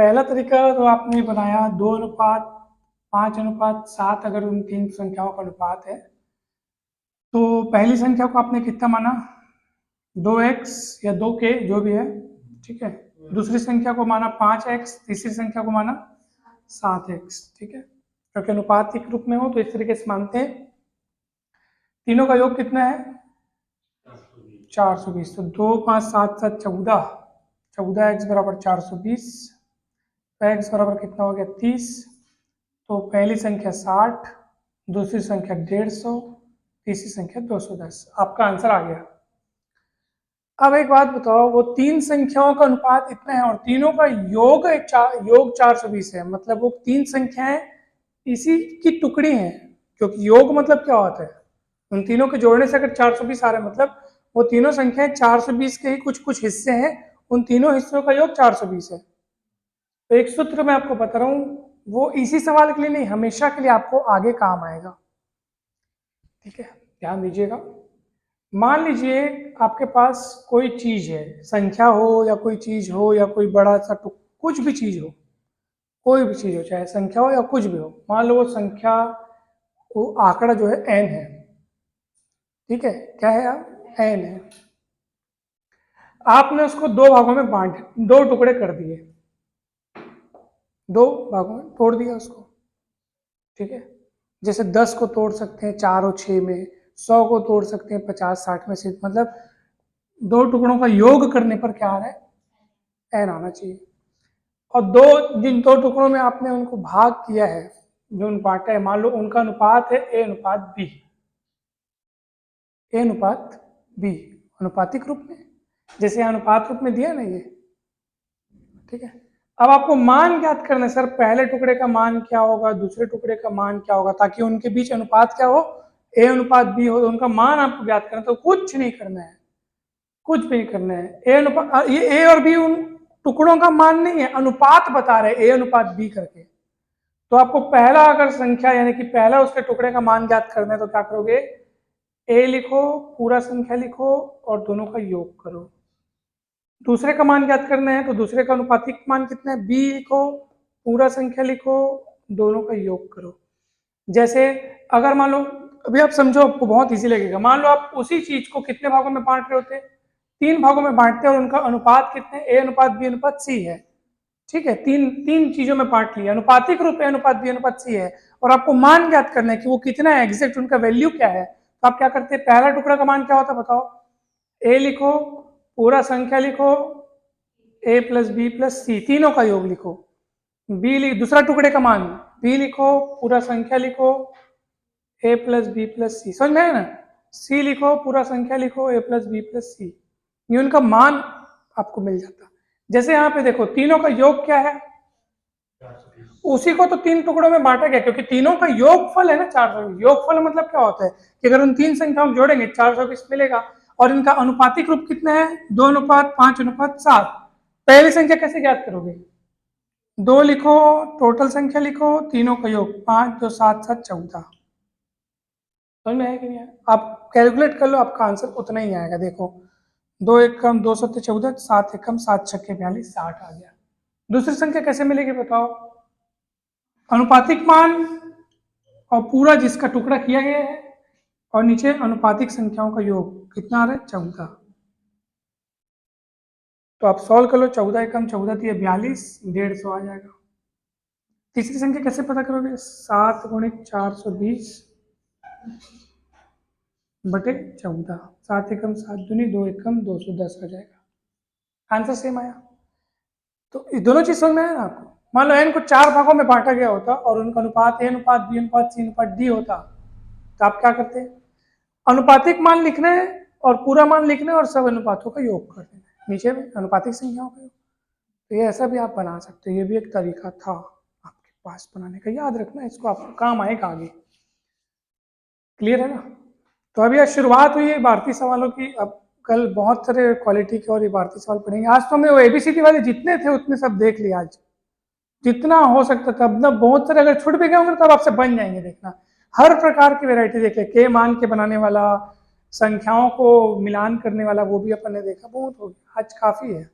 पहला तरीका तो आपने बनाया 2:5:7 अगर उन तीन संख्याओं का अनुपात है तो पहली संख्या को आपने कितना माना 2x या 2k जो भी है, ठीक है। दूसरी संख्या को माना 5x, तीसरी संख्या को माना 7x, ठीक है। क्योंकि अनुपातिक रूप में हो तो इस तरीके से मानते हैं। तीनों का योग कितना है 420। तो 2 5 7 7 14, 14x बराबर 420, x बराबर कितना हो गया 30। तो पहली संख्या 60, दूसरी संख्या 150, तीसरी संख्या 210। आपका आंसर आ गया। अब एक बात बताओ, वो तीन संख्याओं का अनुपात इतना है और तीनों का योग 420 है, मतलब वो तीन संख्याएं इसी की टुकड़ी हैं। क्योंकि योग मतलब क्या होता है, उन तीनों के जोड़ने से अगर 420 आ रहा है मतलब वो तीनों संख्याएं 420 के ही कुछ कुछ हिस्से हैं, उन तीनों हिस्सों का योग 420 है। तो एक सूत्र मैं आपको बता रहा हूं, वो इसी सवाल के लिए नहीं, हमेशा के लिए आपको आगे काम आएगा, ठीक है। ध्यान दीजिएगा। मान लीजिए आपके पास कोई चीज है, संख्या हो या कोई चीज हो या कोई बड़ा सा कुछ भी चीज हो, कोई भी चीज हो, चाहे संख्या हो या कुछ भी हो। मान लो वो संख्या, वो आंकड़ा जो है n है, ठीक है। क्या है आप n है। आपने उसको दो टुकड़े कर दिए, दो भागों में तोड़ दिया उसको, ठीक है। जैसे 10 को तोड़ सकते हैं 4 और 6 में, 100 को तोड़ सकते हैं 50-60 में से, मतलब दो टुकड़ों का योग करने पर क्या आ रहा है n आना चाहिए। और जिन दो टुकड़ों में आपने उनको भाग किया है, जो बांटा है, मान लो उनका अनुपात है a:b, a:b अनुपातिक रूप में, जैसे अनुपात रूप में दिया ना ये, ठीक है। अब आपको मान ज्ञात करना है, सर पहले टुकड़े का मान क्या होगा, दूसरे टुकड़े का मान क्या होगा, ताकि उनके बीच अनुपात क्या हो, a:b हो, तो उनका मान आपको ज्ञात करना। तो कुछ नहीं करना है, कुछ भी नहीं करना है। ये a और b उन टुकड़ों का मान नहीं है, अनुपात बता रहे a:b करके। तो आपको पहला अगर संख्या यानी कि पहला उसके टुकड़े का मान ज्ञात करना है तो क्या करोगे, a लिखो, पूरा संख्या लिखो और दोनों का योग करो। दूसरे का मान ज्ञात करना है तो दूसरे का अनुपातिक मान कितना है, b लिखो, पूरा संख्या लिखो, दोनों का योग करो। जैसे अगर मान लो, अभी आप समझो, आपको बहुत इजी लगेगा। मान लो आप उसी चीज को कितने भागों में बांट रहे होते, 3 भागों में बांटते हैं और उनका अनुपात कितने a:b:c है, ठीक है। तीन चीजों में बांट लिया, अनुपातिक रूप a:b:c है, और आपको मान ज्ञात करना है कि वो कितना है एग्जैक्ट, उनका वैल्यू क्या है। तो आप क्या करते हैं, पहला टुकड़ा का मान क्या होता है बताओ, a लिखो, पूरा संख्या लिखो, a+b+c तीनों का योग लिखो। दूसरा टुकड़े का मान b लिखो, पूरा संख्या लिखो, a+b+c, समझ में आया ना। c लिखो, पूरा संख्या लिखो, a+b+c, ये उनका मान आपको मिल जाता। जैसे यहाँ पे देखो तीनों का योग क्या है, उसी को तो तीन टुकड़ों में बांटा गया, क्योंकि तीनों का योगफल है ना 420। योगफल मतलब क्या होता है कि अगर उन तीन संख्याओं को जोड़ेंगे 420 मिलेगा। और इनका अनुपातिक रूप कितना है, 2:5:7। पहली संख्या कैसे ज्ञात करोगे, 2 लिखो, टोटल संख्या लिखो, तीनों का योग 5 2 7 7 14। समझ में आया कि नहीं आया? आप कैलकुलेट कर लो, आपका आंसर उतना ही आएगा। देखो 2 एकम 2 7 14, 7 एकम 7 छक्के 42, 60 आ गया। दूसरी संख्या कैसे मिलेगी बताओ, अनुपातिक मान और पूरा जिसका टुकड़ा किया गया है और नीचे अनुपातिक संख्याओं का योग कितना आ रहा है 14। तो आप सॉल्व कर लो, 14 एकम 14 दिए 42, 150 आ जाएगा। तीसरी संख्या कैसे पता करोगे, 7 × 420 बटे 14, 7 एकम 7 दूनी 2 एकम 210 आ जाएगा। आंसर सेम आया। तो ये दोनों चीज समझ में आया ना आपको। मान लो n को 4 भागों में बांटा गया होता और उनका अनुपात a:b:c:d होता, तो आप क्या करते, अनुपातिक मान लिखना है और पूरा मान लिखना है और सब अनुपातों का योग कर देना है, नीचे में अनुपातिक संख्याओं का योग। तो ये ऐसा भी आप बना सकते हो, ये भी एक तरीका था आपके पास बनाने का, याद रखना, इसको आपको काम आएगा आगे। क्लियर है ना। तो अभी आज शुरुआत हुई है भारतीय सवालों की, अब कल बहुत सारे क्वालिटी के और भारतीय सवाल पढ़ेंगे। आज तो हमने वो ABCD वाले जितने थे उतने सब देख लिए, आज जितना हो सकता था। अब ना बहुत सारे अगर छूट भी गए होंगे तो अब आपसे बन जाएंगे, देखना हर प्रकार की वैरायटी देखे, के मान के बनाने वाला, संख्याओं को मिलान करने वाला, वो भी अपन ने देखा, बहुत हो गया आज, काफी है।